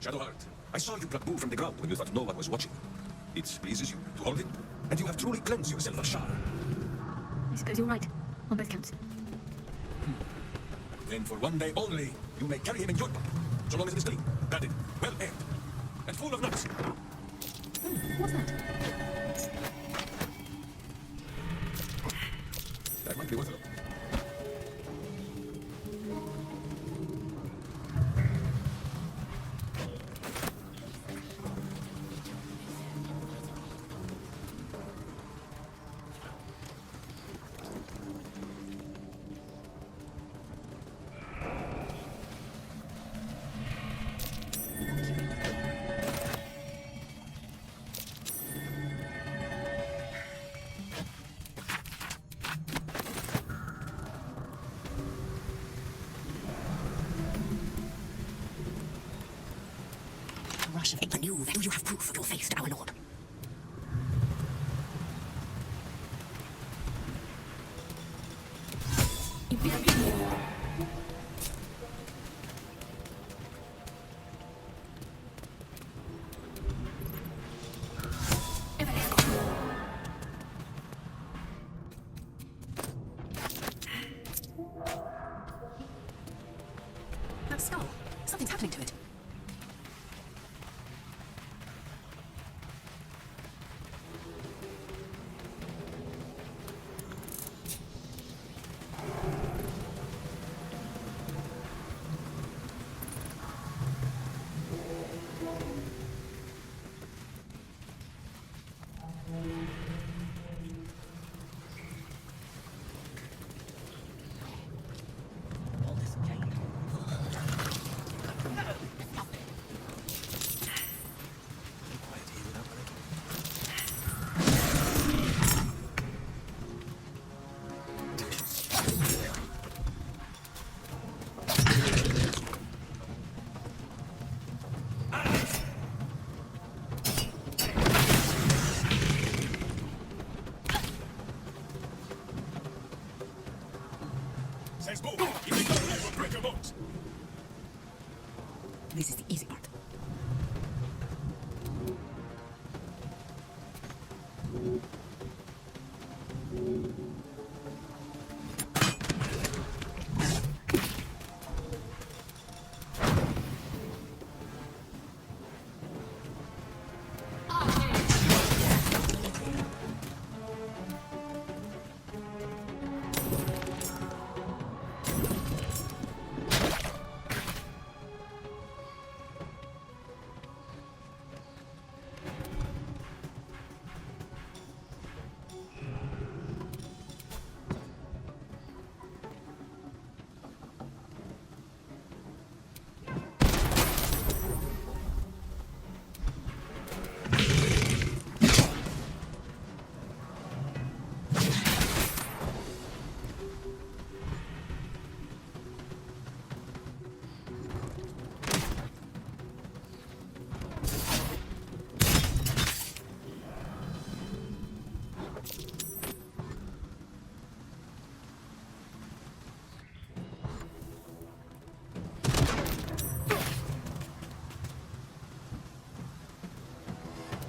Shadowheart, I saw you pluck Boo from the ground when you thought no one was watching. It pleases you to hold him, and you have truly cleansed yourself of Shar. I suppose you're right, on both counts. Then for one day only, you may carry him in your body, so long as it is clean, padded, well aired, and full of nuts. What's that? That might be worth it. Rush of Ekmanu, then you have proof of your faith to our lord. That skull, something's happening to it. Says Boo, if you don't let will break your bones. This is the easy part.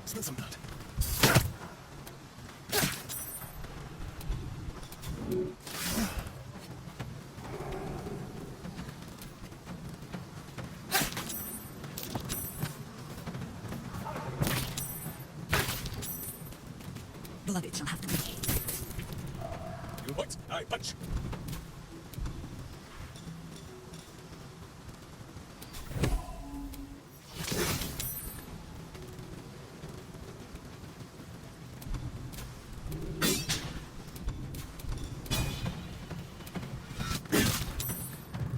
Smell some blood. Beloved shall have to be. You point, I punch.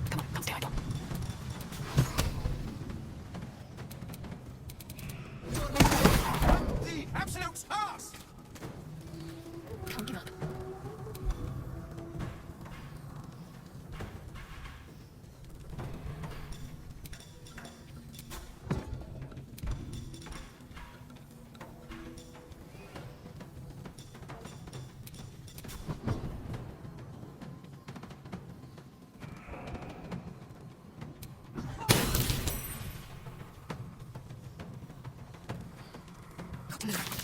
Come on, stay idle. The absolute ass! Can't give up. got to move.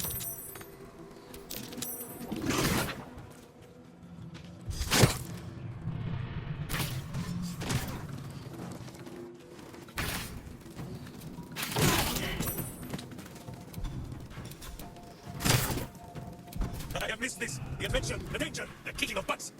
I have missed this. The adventure, the danger, the kicking of butts.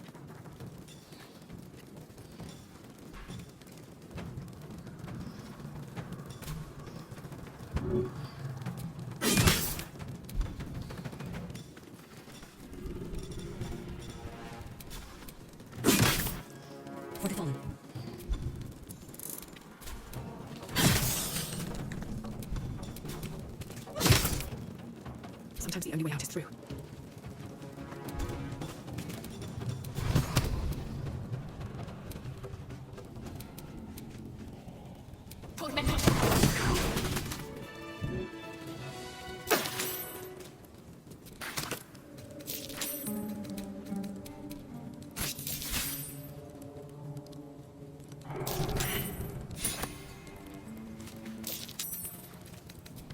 For the fallen. Sometimes the only way out is through.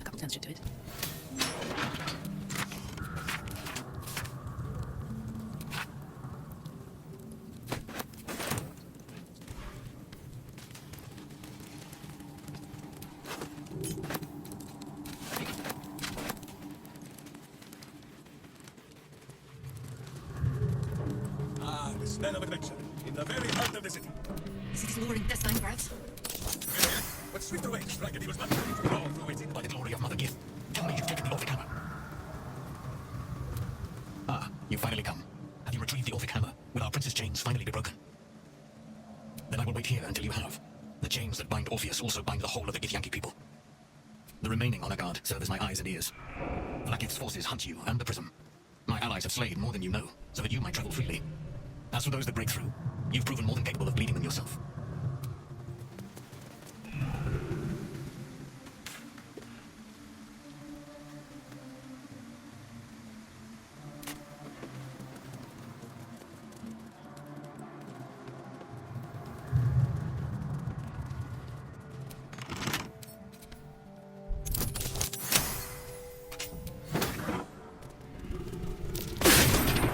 A couple turns should do it. Ah, this land of adventure, in the very heart of the city. Is it luring this time, perhaps? But swift away, strike a deal's man. All through it by the glory of Mother Gith. Tell me you've taken the Orphic Hammer. Ah, you finally come. Have you retrieved the Orphic Hammer? Will our prince's chains finally be broken? Then I will wait here until you have. The chains that bind Orpheus also bind the whole of the Githyanki people. The remaining honor guard serve as my eyes and ears. Vlaakith's forces hunt you and the prism. My allies have slayed more than you know, so that you might travel freely. As for those that break through, you've proven more than capable of leading them yourself.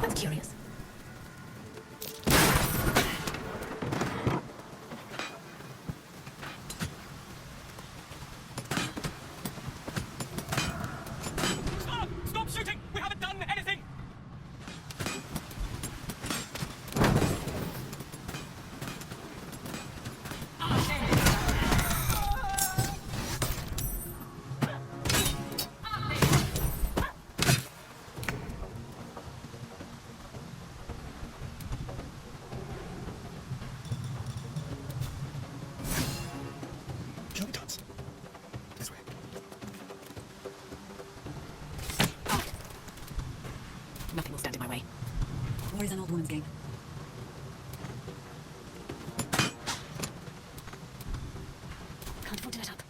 I'm curious. Stop! Stop shooting! We haven't done anything! Shall we dance? This way. Nothing will stand in my way. War is an old woman's game. Can't afford to let up.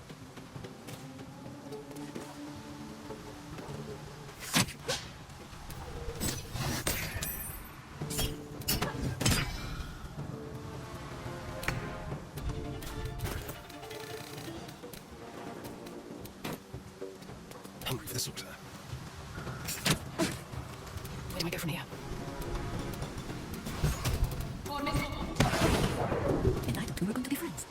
Hungry for the slaughter. Where do I go from here? And I thought we were going to be friends.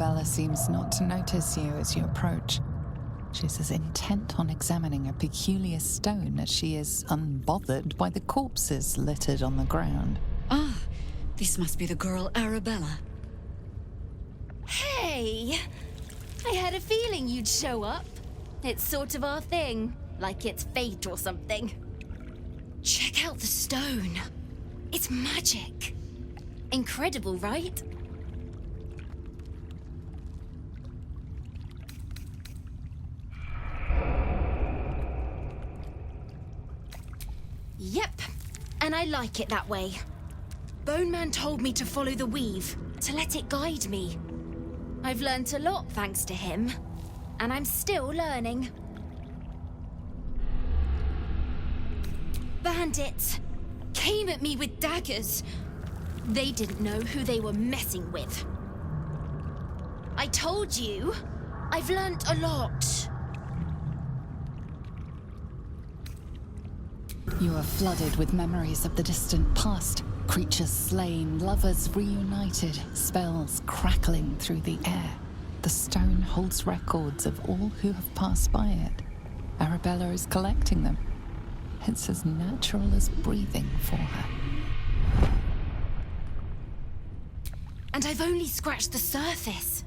Arabella seems not to notice you as you approach. She's as intent on examining a peculiar stone as she is unbothered by the corpses littered on the ground. Ah, this must be the girl Arabella. Hey! I had a feeling you'd show up. It's sort of our thing, like it's fate or something. Check out the stone. It's magic. Incredible, right? Yep, and I like it that way. Bone Man told me to follow the weave, to let it guide me. I've learnt a lot thanks to him, and I'm still learning. Bandits came at me with daggers. They didn't know who they were messing with. I told you, I've learnt a lot. You are flooded with memories of the distant past. Creatures slain, lovers reunited, spells crackling through the air. The stone holds records of all who have passed by it. Arabella is collecting them. It's as natural as breathing for her. And I've only scratched the surface.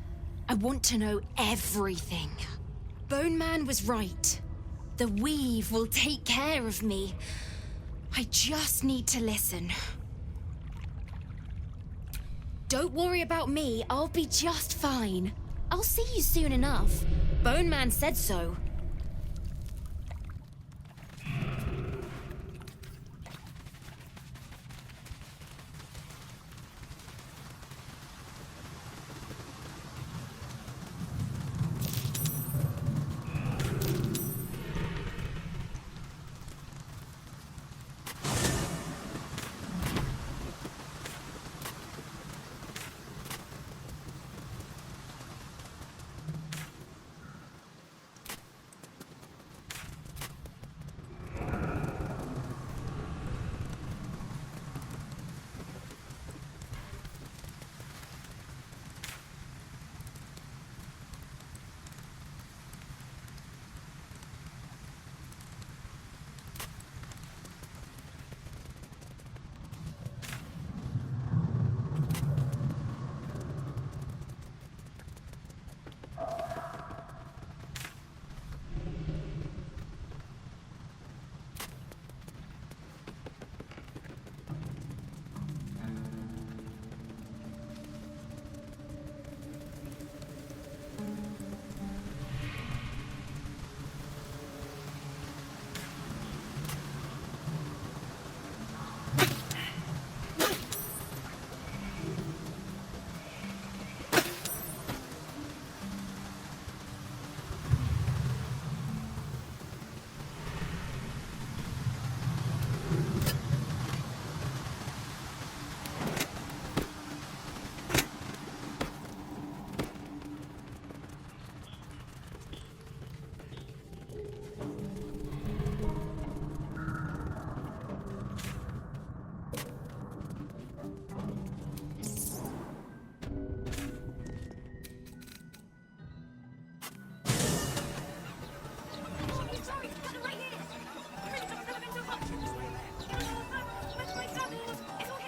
I want to know everything. Bone Man was right. The weave will take care of me. I just need to listen. Don't worry about me, I'll be just fine. I'll see you soon enough. Bone Man said so.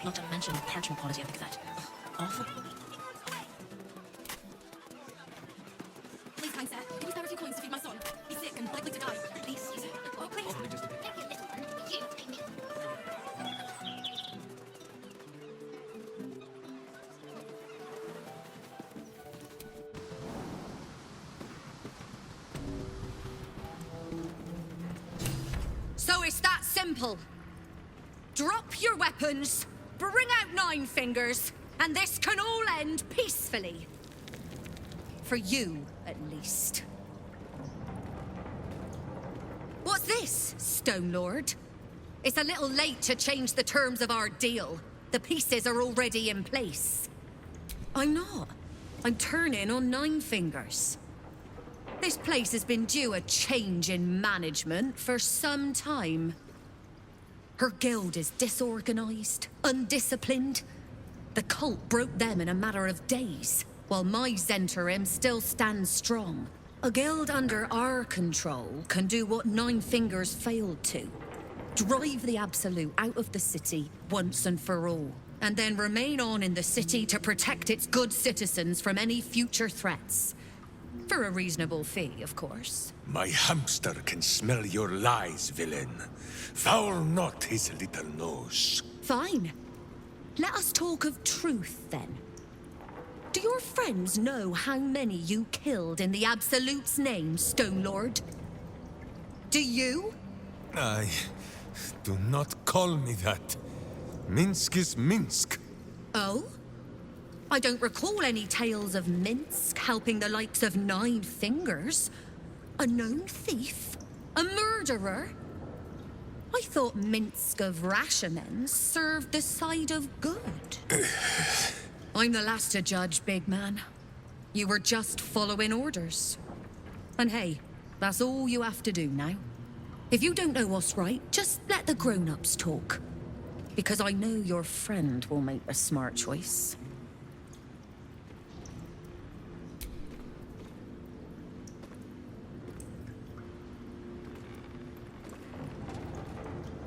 Not to mention the parchment quality of the cassette. Awful. Please, kind sir, can you spare a few coins to feed my son? He's sick and likely to die. Please, yes, sir. Oh, please. So it's that simple. Drop your weapons, bring out Nine Fingers, and this can all end peacefully. For you, at least. What's this, Stone Lord? It's a little late to change the terms of our deal. The pieces are already in place. I'm not. I'm turning on Nine Fingers. This place has been due a change in management for some time. Her guild is disorganized, undisciplined. The cult broke them in a matter of days. while my Zentarim still stands strong. A guild under our control can do what Nine Fingers failed to. Drive the Absolute out of the city once and for all, and then remain on in the city to protect its good citizens from any future threats. For a reasonable fee, of course. My hamster can smell your lies, villain. Foul not his little nose. Fine. Let us talk of truth, then. Do your friends know how many you killed in the Absolute's name, Stone Lord? Do you? Do not call me that. Minsk is Minsk. Oh? I don't recall any tales of Minsk helping the likes of Nine Fingers. A known thief? A murderer? I thought Minsk of Rashomon served the side of good. I'm the last to judge, big man. You were just following orders. And hey, that's all you have to do now. If you don't know what's right, just let the grown-ups talk. Because I know your friend will make a smart choice.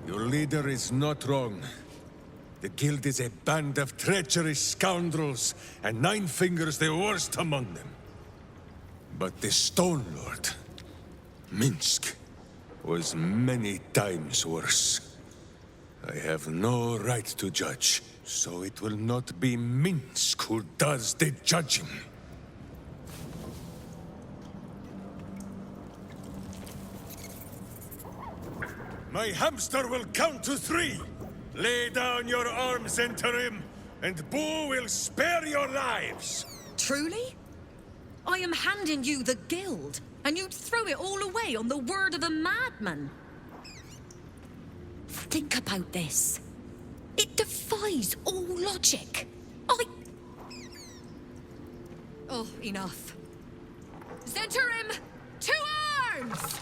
Your leader is not wrong. The guild is a band of treacherous scoundrels, and Nine Fingers the worst among them. But the Stone Lord, Minsk, was many times worse. I have no right to judge, so it will not be Minsk who does the judging. My hamster will count to 3. Lay down your arms, Zentarim, and Boo will spare your lives. Truly? I am handing you the guild, and you'd throw it all away on the word of a madman. Think about this. It defies all logic. Oh, enough. Zentarim, to arms!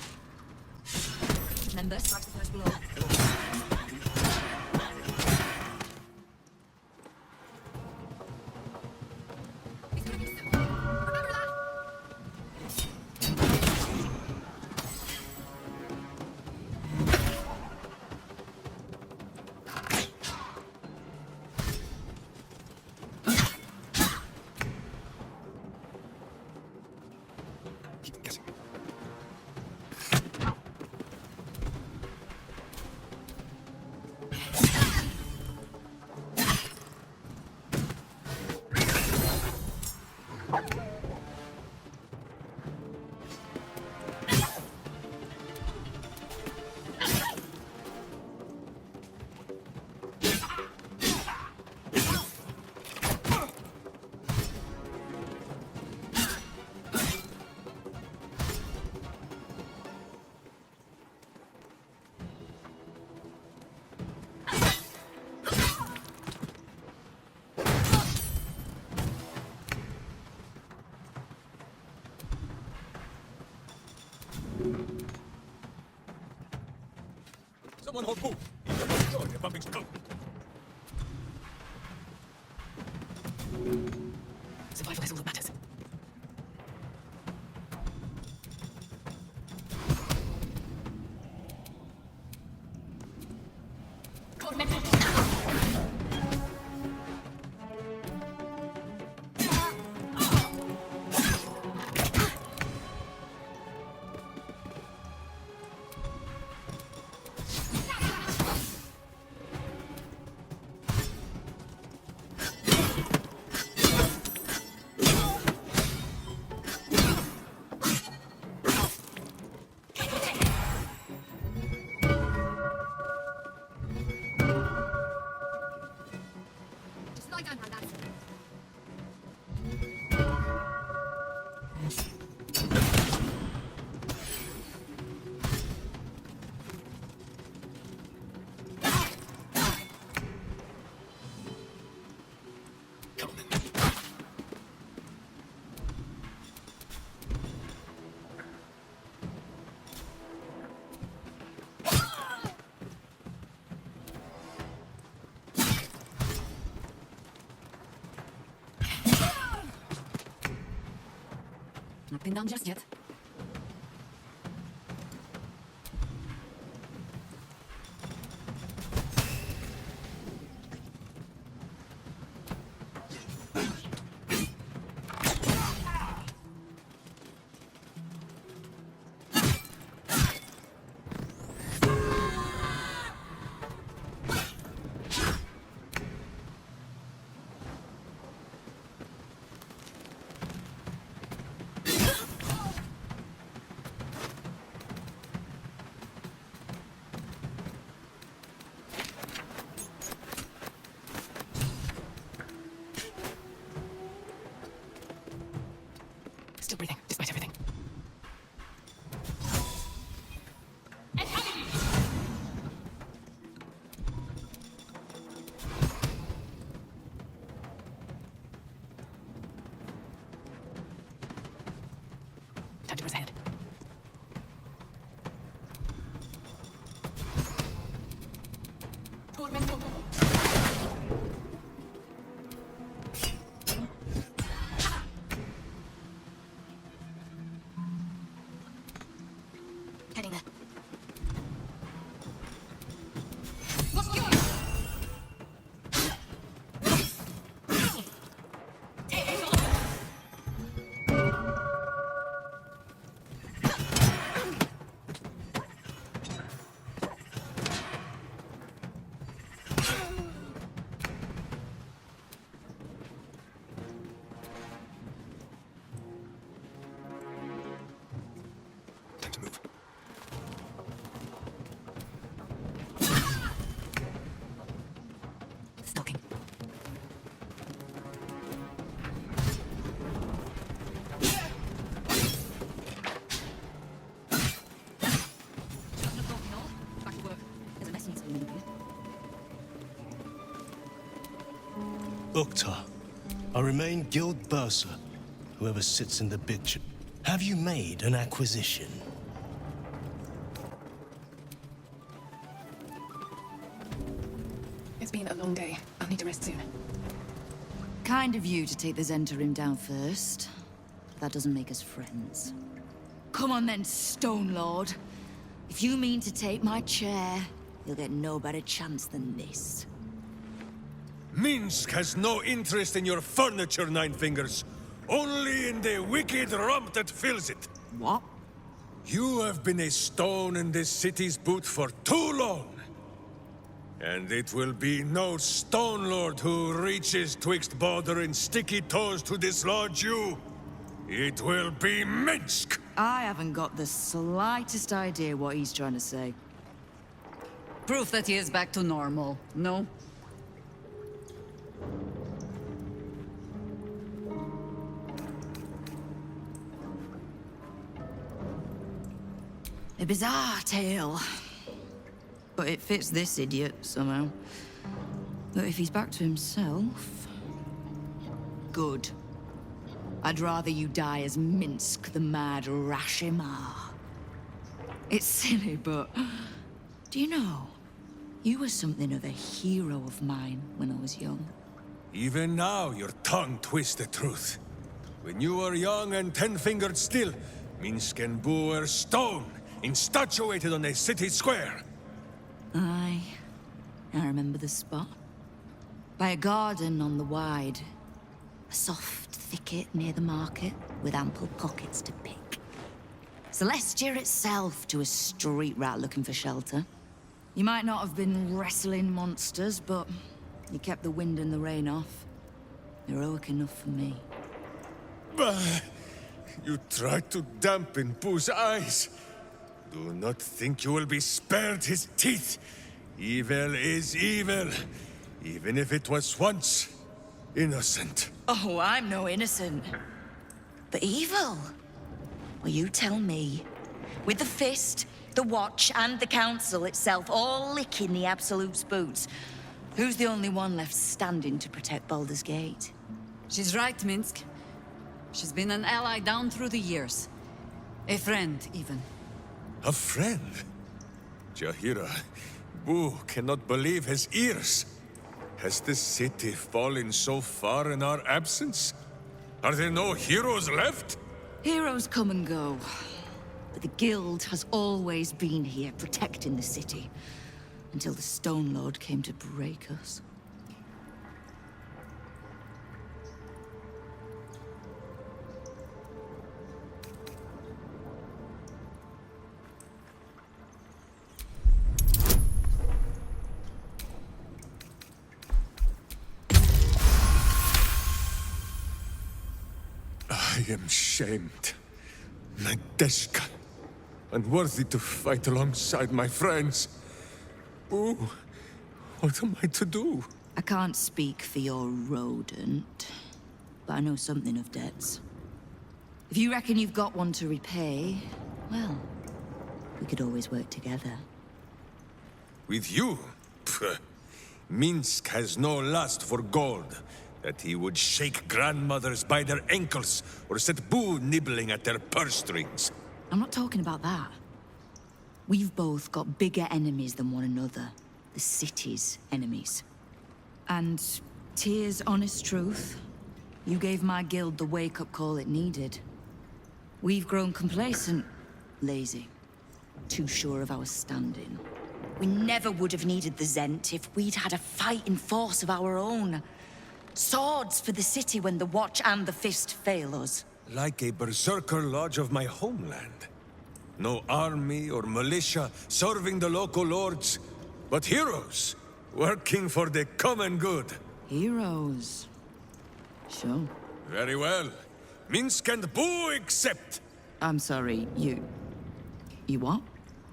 Remember, start the first blow. Remember that? Keep guessing. Someone hold Boo. You're bumping skull. Survival is all that matters. Nothing done just yet. Still breathing, despite everything. Time to press ahead. Heading there. Time to move. Stalking. Back to work. There's a mess needs to be made here. Uktar, I remain Guild Bursar, whoever sits in the big chair. Have you made an acquisition? It's been a long day. I'll need to rest soon. Kind of you to take the Zhentarim down first. That doesn't make us friends. Come on then, Stone Lord. If you mean to take my chair, you'll get no better chance than this. Minsk has no interest in your furniture, Nine Fingers. Only in the wicked rump that fills it. What? You have been a stone in this city's boot for too long. And it will be no Stone Lord who reaches twixt Baldur and sticky toes to dislodge you. It will be Minsk! I haven't got the slightest idea what he's trying to say. Proof that he is back to normal, no? A bizarre tale. But it fits this idiot, somehow. But if he's back to himself... Good. I'd rather you die as Minsk, the mad Rashimar. It's silly, but... Do you know? You were something of a hero of mine when I was young. Even now, your tongue twists the truth. When you were young and ten-fingered still, Minsk and Boo were stone, infatuated on a city square. Aye. I remember the spot. By a garden on the Wide. A soft thicket near the market, with ample pockets to pick. Celestia itself to a street rat looking for shelter. You might not have been wrestling monsters, but you kept the wind and the rain off. Heroic enough for me. Bah! You tried to dampen Boo's eyes. Do not think you will be spared his teeth. Evil is evil, even if it was once innocent. Oh, I'm no innocent. But evil? Well, you tell me. With the Fist, the Watch, and the Council itself all licking the Absolute's boots, who's the only one left standing to protect Baldur's Gate? She's right, Minsk. She's been an ally down through the years. A friend, even. A friend? Jaheira, Boo cannot believe his ears. Has the city fallen so far in our absence? Are there no heroes left? Heroes come and go. But the Guild has always been here, protecting the city. Until the Stone Lord came to break us. I am shamed. Nadeshka. Unworthy to fight alongside my friends. Ooh, what am I to do? I can't speak for your rodent, but I know something of debts. If you reckon you've got one to repay, well, we could always work together. With you? Pfft. Minsk has no lust for gold. That he would shake grandmothers by their ankles, or set Boo nibbling at their purse strings. I'm not talking about that. We've both got bigger enemies than one another. The city's enemies. And Tyr's honest truth, you gave my guild the wake-up call it needed. We've grown complacent, lazy, too sure of our standing. We never would have needed the Zent if we'd had a fighting force of our own. Swords for the city when the Watch and the Fist fail us. Like a berserker lodge of my homeland. No army or militia serving the local lords, but heroes working for the common good. Heroes. Sure. Very well. Minsk and Boo accept. I'm sorry, you what?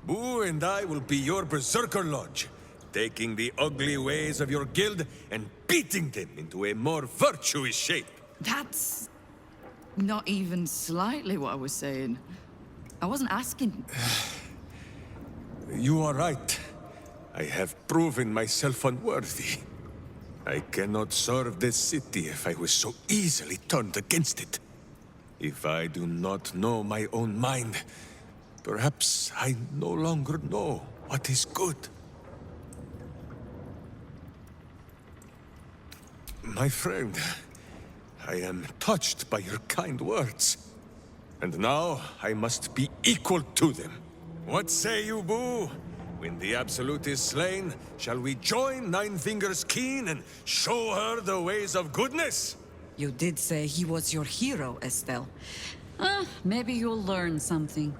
Boo and I will be your berserker lodge, taking the ugly ways of your guild and beating them into a more virtuous shape. That's not even slightly what I was saying. I wasn't asking. You are right. I have proven myself unworthy. I cannot serve this city if I was so easily turned against it. If I do not know my own mind, perhaps I no longer know what is good. My friend, I am touched by your kind words. And now I must be equal to them. What say you, Boo? When the Absolute is slain, shall we join Nine Fingers Keen and show her the ways of goodness? You did say he was your hero, Estelle. Maybe you'll learn something.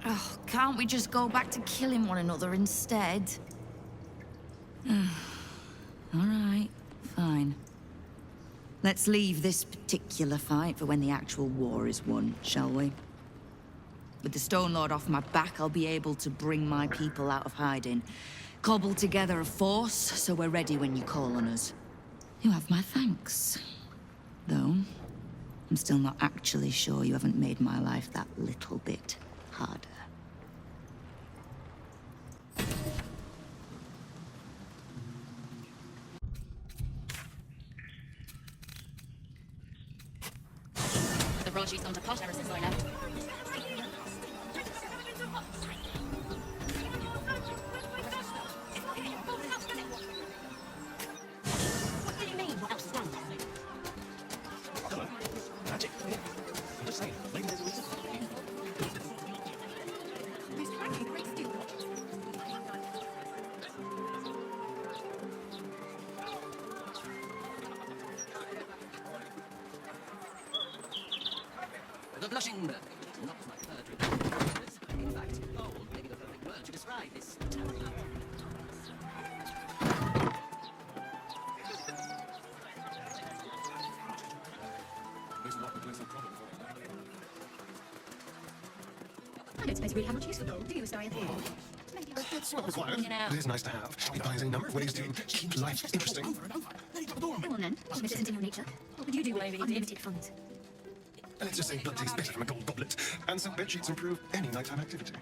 Oh, can't we just go back to killing one another instead? All right, fine. Let's leave this particular fight for when the actual war is won, shall we? With the Stone Lord off my back, I'll be able to bring my people out of hiding. Cobble together a force, so we're ready when you call on us. You have my thanks. Though, I'm still not actually sure you haven't made my life that little bit harder. The broadsheet's gone to pot ever since I left. What do you mean? What else is done? Magic. I'm just saying, maybe there's a reason. The blushing bird. Not my poetry. In fact, old may be the perfect word to describe this talent. I don't suppose you really have much use for gold, do you, Astarion? It's not required. It is nice to have. It buys a number of ways to keep life interesting. Go on then. If this isn't in your nature, what would you do with unlimited funds? Let's just say blood tastes better from a gold goblet, and some bed sheets improve any nighttime activity.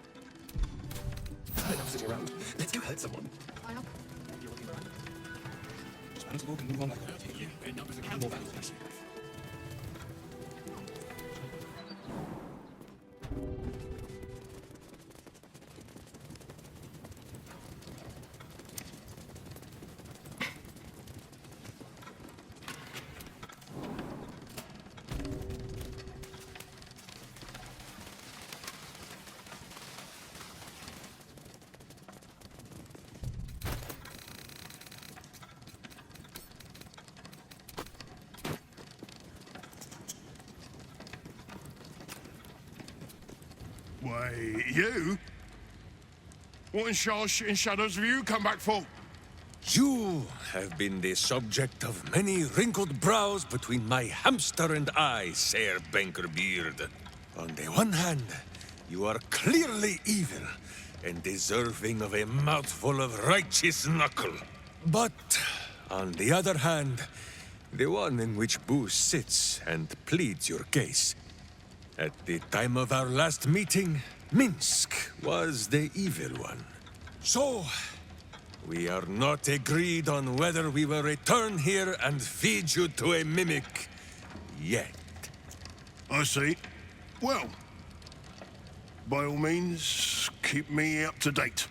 Enough sitting around. Let's go hurt someone. Responsible can move on like that. Numbers account more valuable. Wait, you? What in shadows have you come back for? You have been the subject of many wrinkled brows between my hamster and I, Sir Bankerbeard. On the one hand, you are clearly evil and deserving of a mouthful of righteous knuckle. But, on the other hand, the one in which Boo sits and pleads your case. At the time of our last meeting, Minsk was the evil one. So, we are not agreed on whether we will return here and feed you to a mimic yet. I see. Well, by all means, keep me up to date.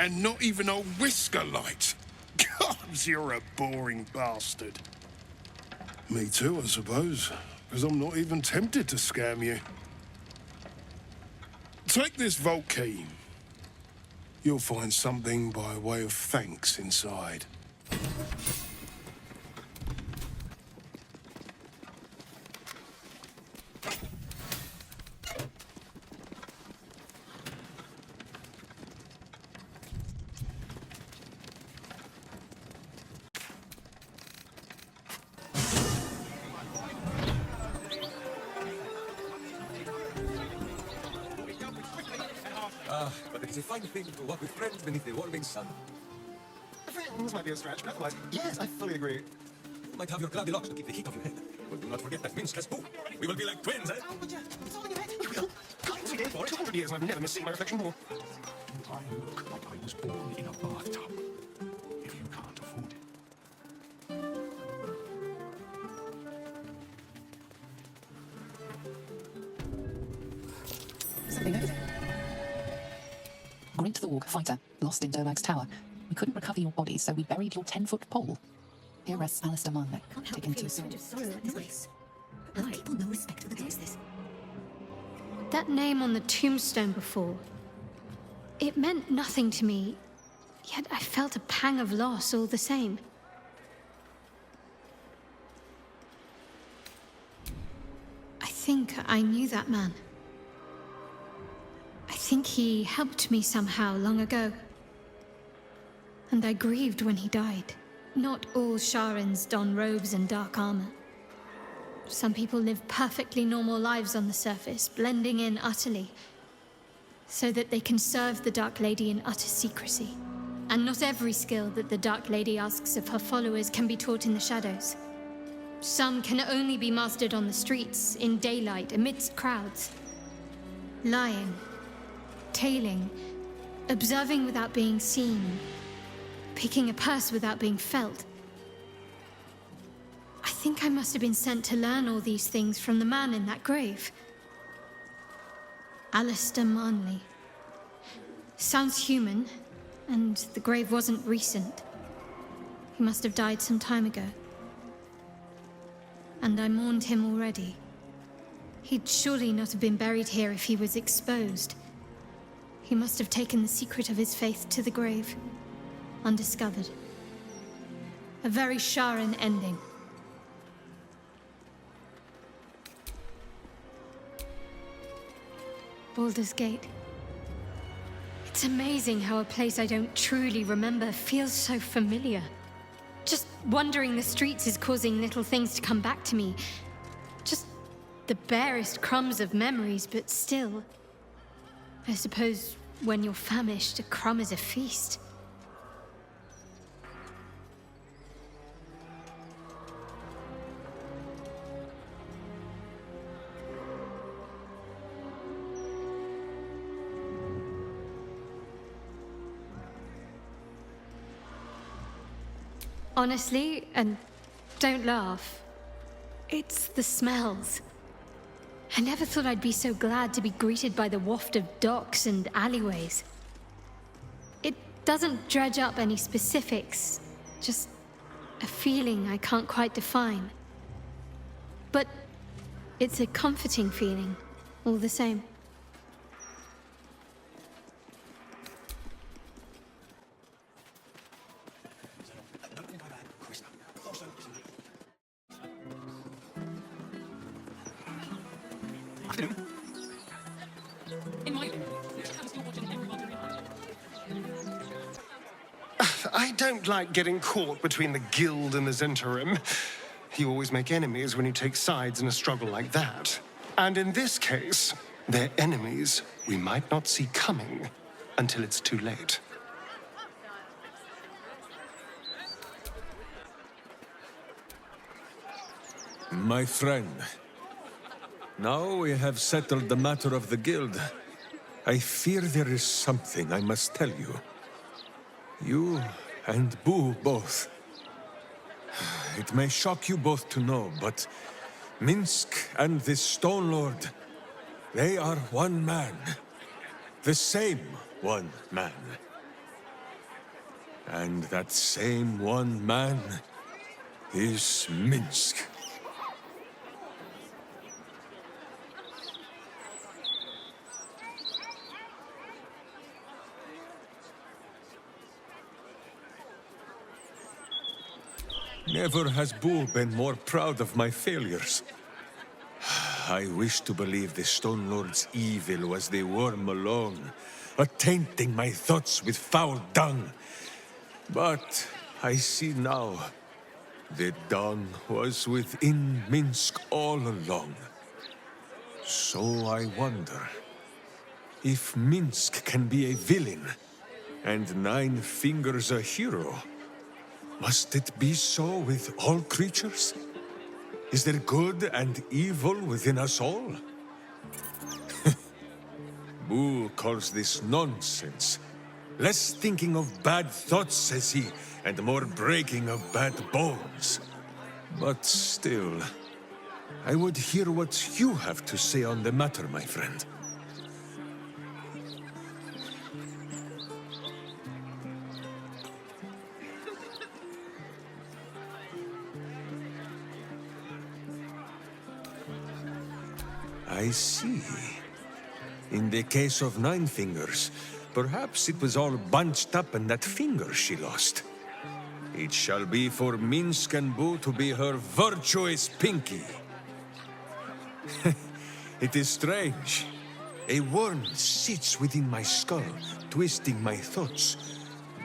And not even a whisker light. Gods, you're a boring bastard. Me too, I suppose, because I'm not even tempted to scam you. Take this vault key. You'll find something by way of thanks inside. But it is a fine thing to walk with friends beneath the warming sun. Friends might be a stretch, but otherwise, yes, I fully agree. You might have your cloudy locks to keep the heat off your head. But do not forget that Minsk has Boo. We will be like twins, eh? Oh, but yeah, it's all in your head. You will. I'm too dead for it. 200 years and I've never missed seeing my reflection more. I look like I was born in a bathtub. If you can't afford it. Something over there. Grint the Walk, fighter, lost in Dolag's tower. We couldn't recover your body, so we buried your 10-foot pole. Here rests Alistair Marlek, taken too soon. Have people no respect for the gods? That name on the tombstone before, it meant nothing to me, yet I felt a pang of loss all the same. I think I knew that man. I think he helped me somehow long ago. And I grieved when he died. Not all Sharans don robes and dark armor. Some people live perfectly normal lives on the surface, blending in utterly, so that they can serve the Dark Lady in utter secrecy. And not every skill that the Dark Lady asks of her followers can be taught in the shadows. Some can only be mastered on the streets, in daylight, amidst crowds. Lying, tailing, observing without being seen, picking a purse without being felt. I think I must have been sent to learn all these things from the man in that grave. Alistair Marley. Sounds human, and the grave wasn't recent. He must have died some time ago. And I mourned him already. He'd surely not have been buried here if he was exposed. He must have taken the secret of his faith to the grave, undiscovered. A very Sharan ending. Baldur's Gate. It's amazing how a place I don't truly remember feels so familiar. Just wandering the streets is causing little things to come back to me. Just the barest crumbs of memories, but still. I suppose when you're famished, a crumb is a feast. Honestly, and don't laugh, it's the smells. I never thought I'd be so glad to be greeted by the waft of docks and alleyways. It doesn't dredge up any specifics, just a feeling I can't quite define. But it's a comforting feeling, all the same. I don't like getting caught between the Guild and the Zhentarim. You always make enemies when you take sides in a struggle like that. And in this case, they're enemies we might not see coming until it's too late. My friend, now we have settled the matter of the Guild. I fear there is something I must tell you. You and Boo both. It may shock you both to know, but Minsk and this Stone Lord, they are one man. The same one man. And that same one man is Minsk. Never has Boo been more proud of my failures. I wish to believe the Stone Lord's evil was the worm alone, tainting my thoughts with foul dung. But I see now, the dung was within Minsk all along. So I wonder, if Minsk can be a villain, and Nine Fingers a hero, must it be so with all creatures? Is there good and evil within us all? Boo calls this nonsense. Less thinking of bad thoughts, says he, and more breaking of bad bones. But still, I would hear what you have to say on the matter, my friend. I see. In the case of Nine Fingers, perhaps it was all bunched up in that finger she lost. It shall be for Minsk and Boo to be her virtuous pinky. It is strange. A worm sits within my skull, twisting my thoughts.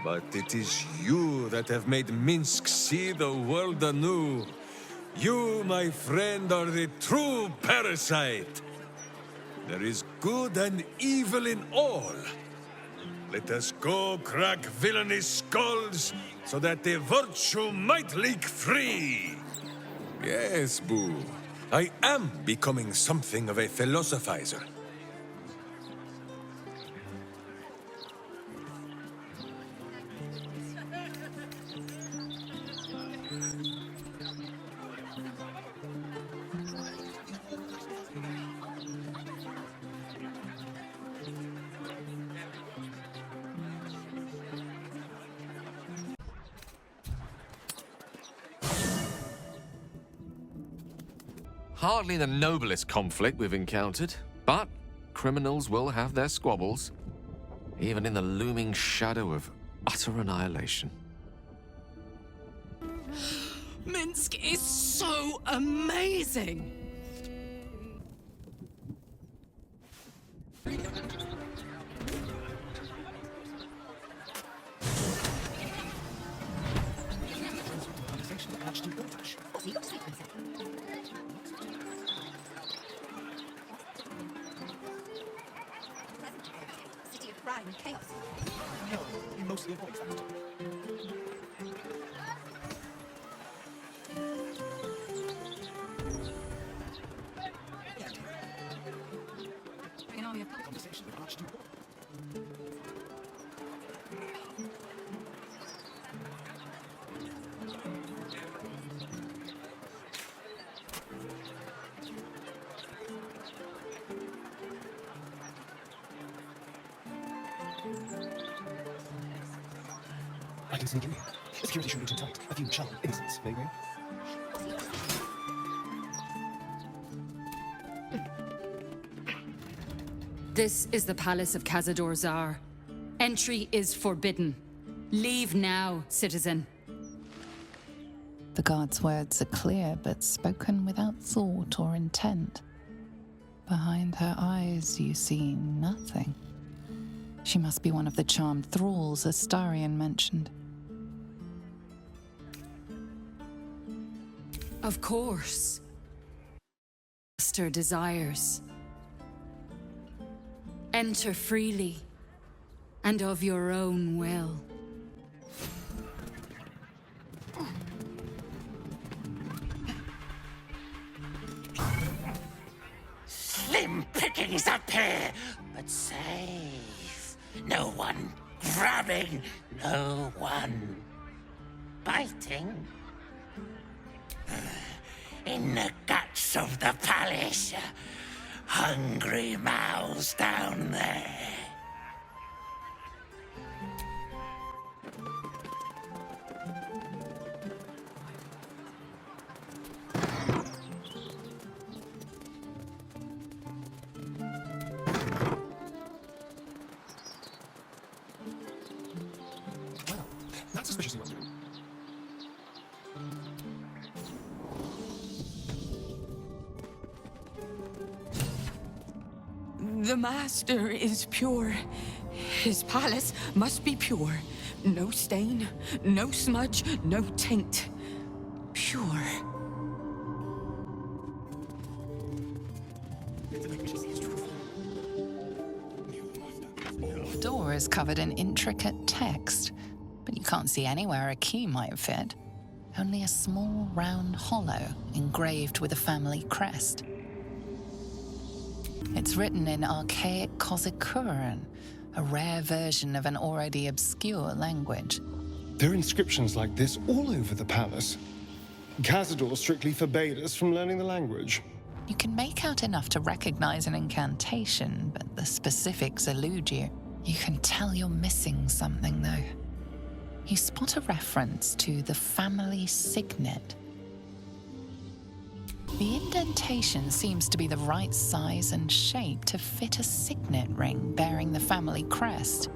But it is you that have made Minsk see the world anew. You, my friend, are the true parasite. There is good and evil in all. Let us go crack villainous skulls, so that the virtue might leak free. Yes, Boo. I am becoming something of a philosophizer. Hardly the noblest conflict we've encountered, but criminals will have their squabbles, even in the looming shadow of utter annihilation. Minsk is so amazing! City of crime and chaos. No, you mostly avoid that. Conversation with Archduke. I can sneak in. Security shouldn't be too tight. A few child innocents, maybe. This is the palace of Cazador Zar. Entry is forbidden. Leave now, citizen. The guard's words are clear, but spoken without thought or intent. Behind her eyes, you see nothing. She must be one of the charmed thralls Astarion mentioned. Of course. Master desires. Enter freely, and of your own will. Slim pickings up here, but safe. No one grabbing, no one biting. In the guts of the palace, hungry mouths down there. Well, that's suspiciously well done. The Master is pure. His palace must be pure. No stain, no smudge, no taint. Pure. The door is covered in intricate text, but you can't see anywhere a key might fit. Only a small round hollow engraved with a family crest. It's written in archaic Kozikuran, a rare version of an already obscure language. There are inscriptions like this all over the palace. Cazador strictly forbade us from learning the language. You can make out enough to recognize an incantation, but the specifics elude you. You can tell you're missing something, though. You spot a reference to the family signet. The indentation seems to be the right size and shape to fit a signet ring bearing the family crest.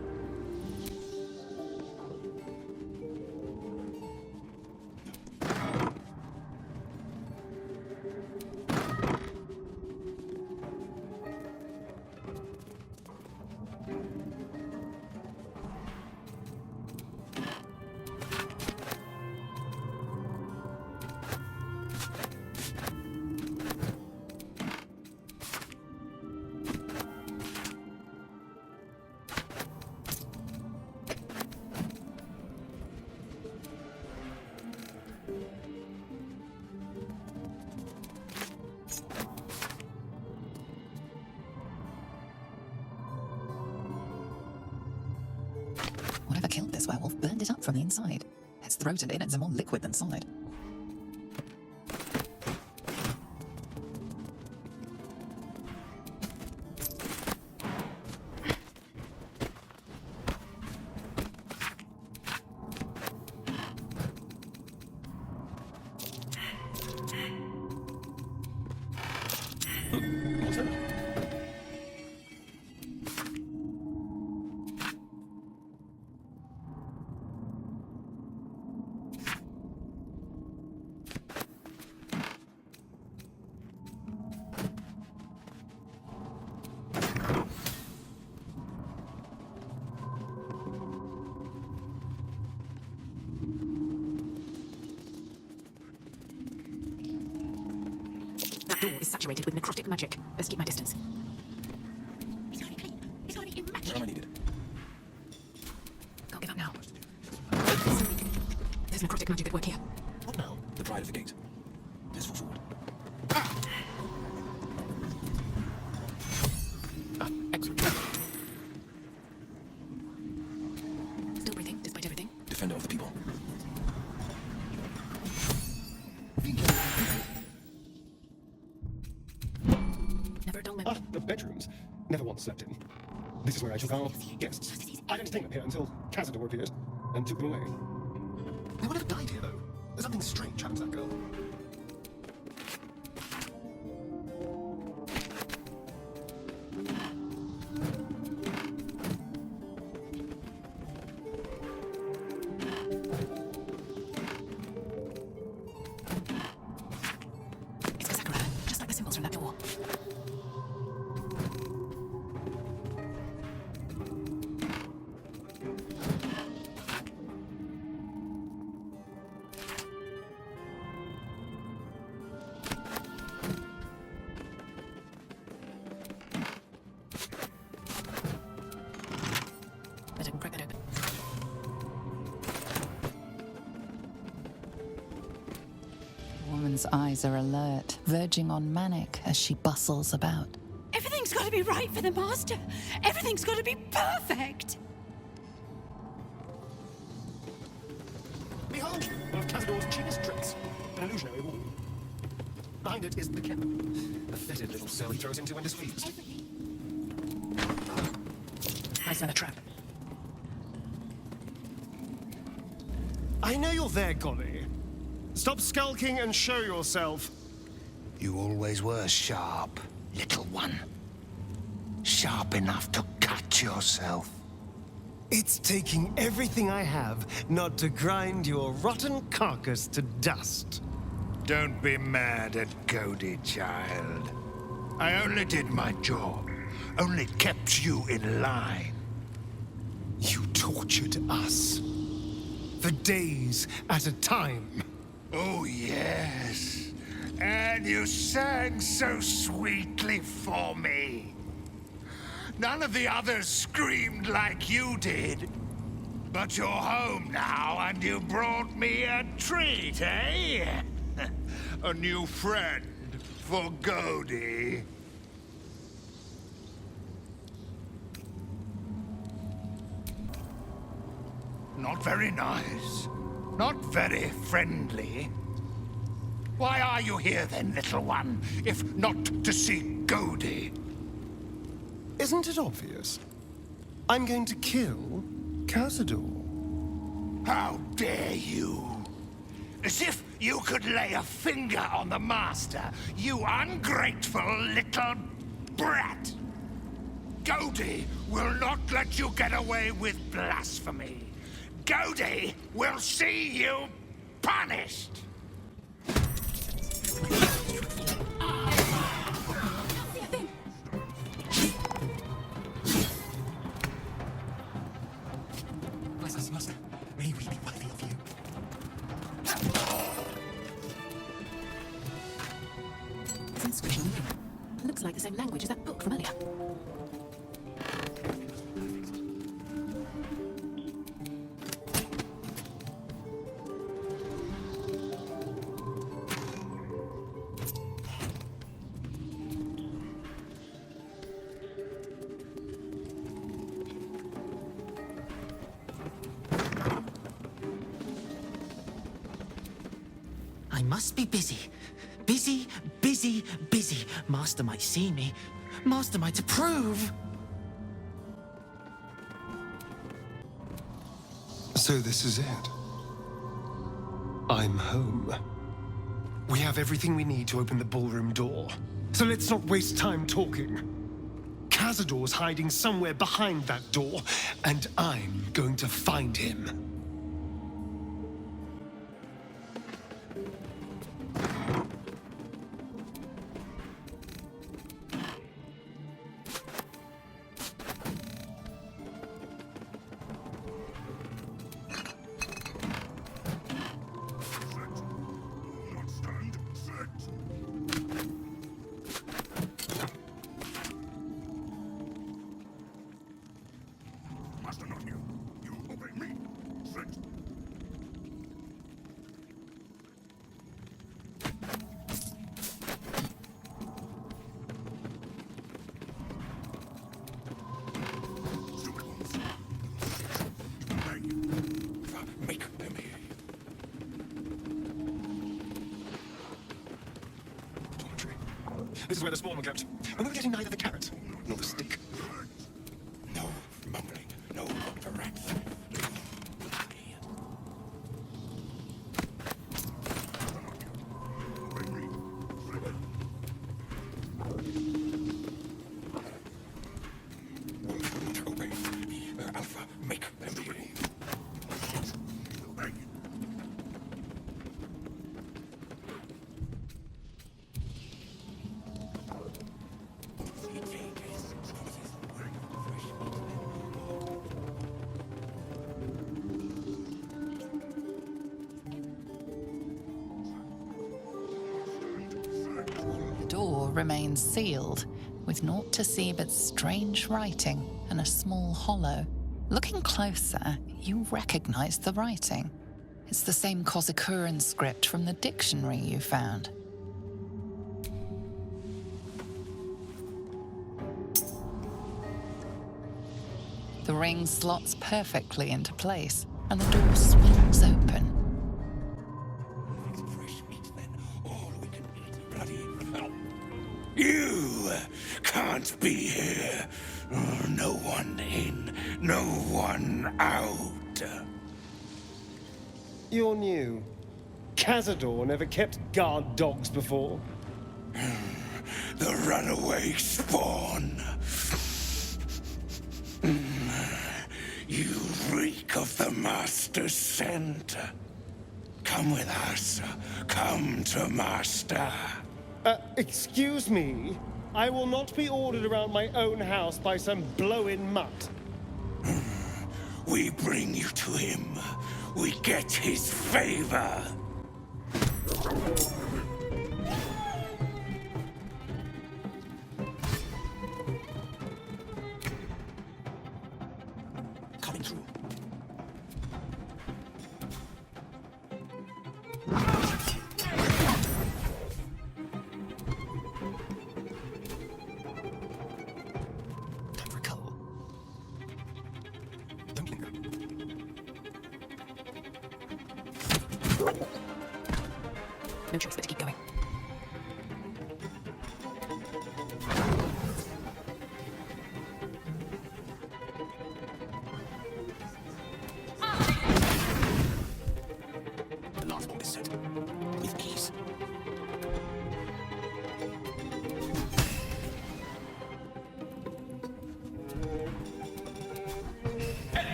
Whatever killed this werewolf burned it up from the inside. Its throat and innards are more liquid than solid. That door is saturated with necrotic magic. Best keep my distance. It's already clean. It's already immaculate. I needed. Can't give up now. There's necrotic magic at work here. What now? The pride of the gate. Let's fall forward. Excellent. Still breathing, despite everything. Defender of the people. Never a dull moment. The bedrooms. Never once slept in. This is where I took our guests. I didn't take them here until Cazador appeared and took them away. No one ever died here, though. There's something strange happened to that girl. It's Sakura, just like the symbols from that door. Carine's eyes are alert, verging on manic as she bustles about. Everything's got to be right for the Master. Everything's got to be perfect. Behold, one of Cazador's cheapest tricks. An illusionary wall. Behind it is the kennel. A fetid little cell he throws into when displeased. I smell a trap. I know you're there, Golly. Stop skulking and show yourself. You always were sharp, little one. Sharp enough to cut yourself. It's taking everything I have not to grind your rotten carcass to dust. Don't be mad at Cody, child. I only did my job. Only kept you in line. You tortured us. For days at a time. Oh, yes. And you sang so sweetly for me. None of the others screamed like you did. But you're home now, and you brought me a treat, eh? A new friend for Cody. Not very nice. Not very friendly. Why are you here then, little one, if not to see Cody? Isn't it obvious? I'm going to kill Cazador. How dare you? As if you could lay a finger on the Master, you ungrateful little brat! Cody will not let you get away with blasphemy. Cody will see you punished! Master, may we be worthy of you? This inscription looks like the same language as that book from earlier. I must be busy. Busy, busy, busy. Master might see me. Master might approve. So this is it. I'm home. We have everything we need to open the ballroom door. So let's not waste time talking. Cazador's hiding somewhere behind that door, and I'm going to find him. This is where the spawn were kept. And we were getting neither the carrot nor the stick. No mumbling, no rats. Alpha, make them be. The door remains sealed, with naught to see but strange writing and a small hollow. Looking closer, you recognize the writing. It's the same Kozakuran script from the dictionary you found. The ring slots perfectly into place, and the door swings open. You can't be here. No one in, no one out. You're new. Cazador never kept guard dogs before. The runaway spawn. You reek of the Master's scent. Come with us. Come to Master. Excuse me? I will not be ordered around my own house by some blow-in mutt. We bring you to him. We get his favor. Coming through. Time for a cuddle. Don't linger. No choice but to keep going. The last point is set. With ease.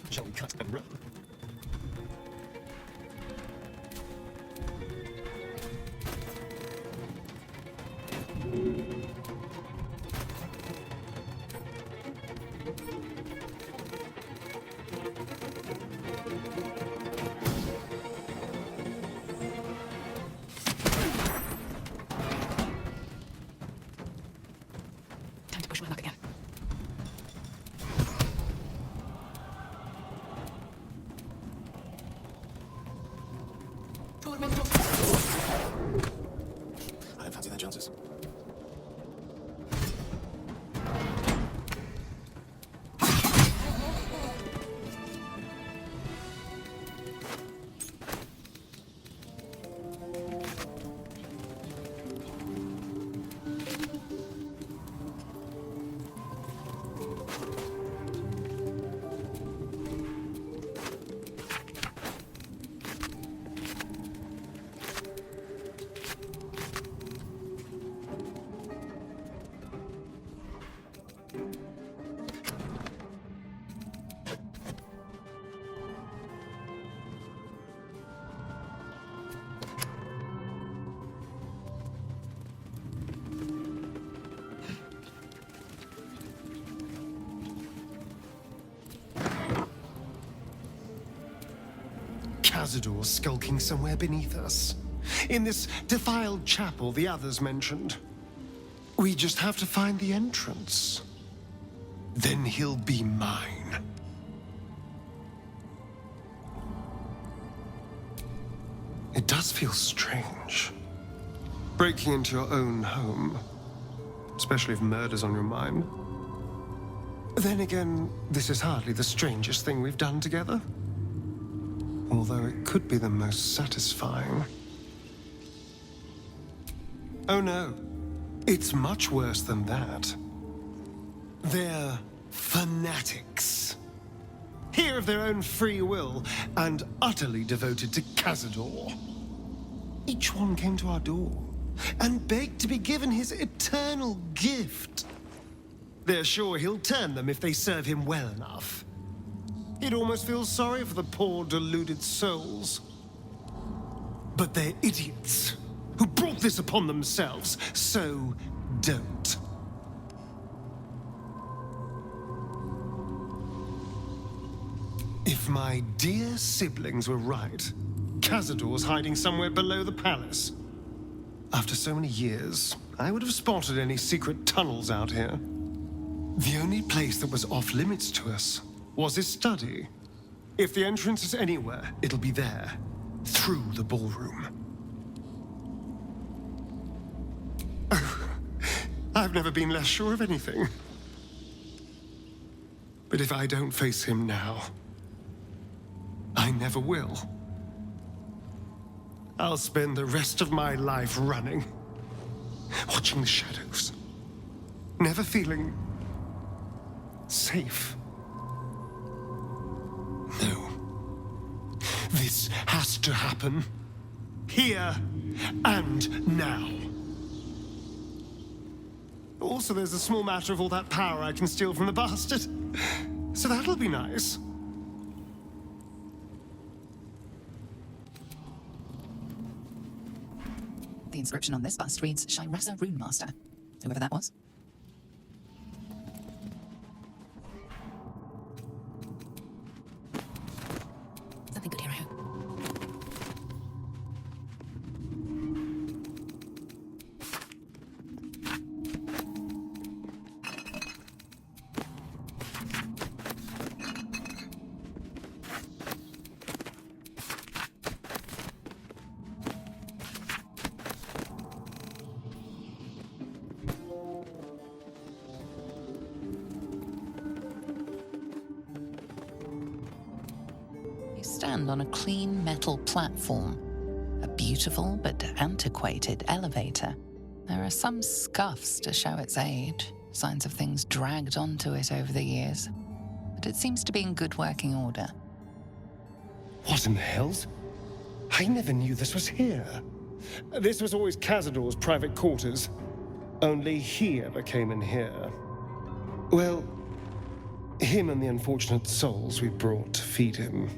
Shall we cut and run? Time to push my luck again. I don't fancy their chances. Cazador skulking somewhere beneath us. In this defiled chapel the others mentioned. We just have to find the entrance. Then he'll be mine. It does feel strange. Breaking into your own home. Especially if murder's on your mind. Then again, this is hardly the strangest thing we've done together. Although it could be the most satisfying. Oh no, it's much worse than that. They're fanatics. Here of their own free will, and utterly devoted to Cazador. Each one came to our door, and begged to be given his eternal gift. They're sure he'll turn them if they serve him well enough. He'd almost feel sorry for the poor, deluded souls. But they're idiots who brought this upon themselves, so don't. If my dear siblings were right, Cazador's hiding somewhere below the palace. After so many years, I would have spotted any secret tunnels out here. The only place that was off limits to us was his study. If the entrance is anywhere, it'll be there, through the ballroom. I've never been less sure of anything. But if I don't face him now, I never will. I'll spend the rest of my life running, watching the shadows, never feeling safe. No. This has to happen. Here and now. Also, there's a small matter of all that power I can steal from the bastard. So that'll be nice. The inscription on this bust reads Shirasa Runemaster, whoever that was. Something good here, I hope. You stand on a clean metal platform, a beautiful but antiquated elevator. There are some scuffs to show its age, signs of things dragged onto it over the years, but it seems to be in good working order. What in the hells? I never knew this was here. This was always Cazador's private quarters. Only he ever came in here. Well, him and the unfortunate souls we brought to feed him.